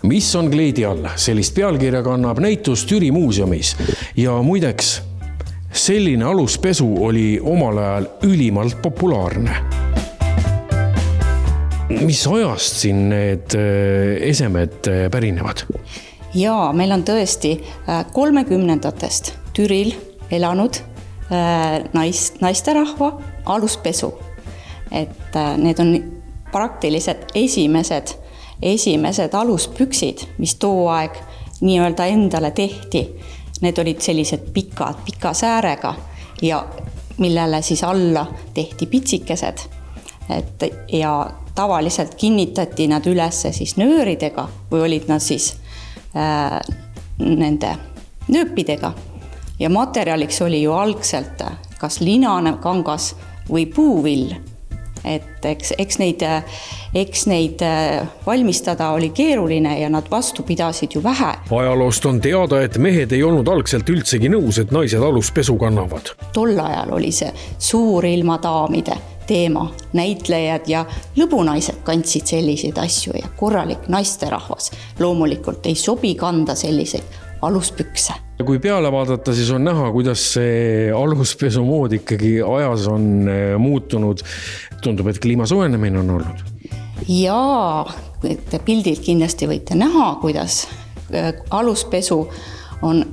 mis on kleidi all? Sellist pealkirja kannab näitus Türi muuseumis ja muideks selline aluspesu oli omal ajal ülimalt populaarne. Mis ajast siin need esemed pärinevad? Jaa, meil on tõesti 30-ndatest Türil elanud naisterahva aluspesu. Et need on praktiliselt esimesed aluspüksid, mis too aeg nii-öelda endale tehti. Need olid sellised pika säärega ja millele siis alla tehti pitsikesed. Ja tavaliselt kinnitati nad ülesse siis nööridega või olid nad siis nende nööpidega. Ja materjaliks oli ju algselt kas linane kangas või puuvill. Et eks neid valmistada oli keeruline ja nad vastu pidasid ju vähe. Ajaloost on teada, et mehed ei olnud algselt üldsegi nõus, et naised aluspesu kannavad. Tol ajal oli see suurilmadaamide teema. Näitlejad ja lõbunaised kandsid selliseid asju ja korralik naisterahvas loomulikult ei sobi kanda selliseid aluspükse. Kui peale vaadata, siis on näha, kuidas see aluspesu mood ikkagi ajas on muutunud. Tundub, et kliima soojenemine on olnud. Jaa, pildilt kindlasti võite näha, kuidas aluspesu on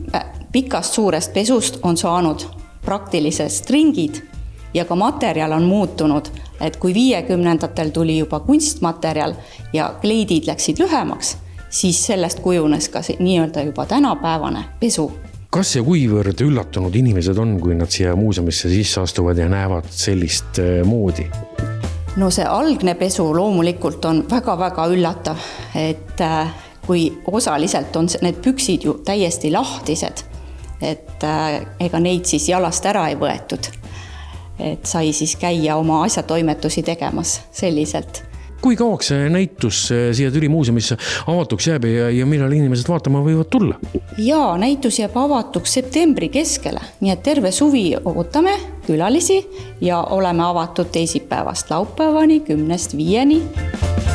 pikast suurest pesust on saanud praktilised stringid ja ka materjal on muutunud, et kui 50-ndatel tuli juba kunstmaterjal ja kleidid läksid lühemaks, siis sellest kujunes ka nii-öelda juba tänapäevane pesu. Kas ja kuivõrd üllatunud inimesed on, kui nad siia muuseumisse sisse astuvad ja näevad sellist moodi? No see algne pesu loomulikult on väga-väga üllatav, et kui osaliselt on need püksid ju täiesti lahtised, et ega neid siis jalast ära ei võetud, et sai siis käia oma asjatoimetusi tegemas selliselt. Kui kauaks see näitus siia Türi muuseumisse avatuks jääb ja millal inimesed vaatama võivad tulla? Jaa, näitus jääb avatuks septembri keskele, nii et terve suvi ootame külalisi ja oleme avatud teisipäevast laupäevani 10-5.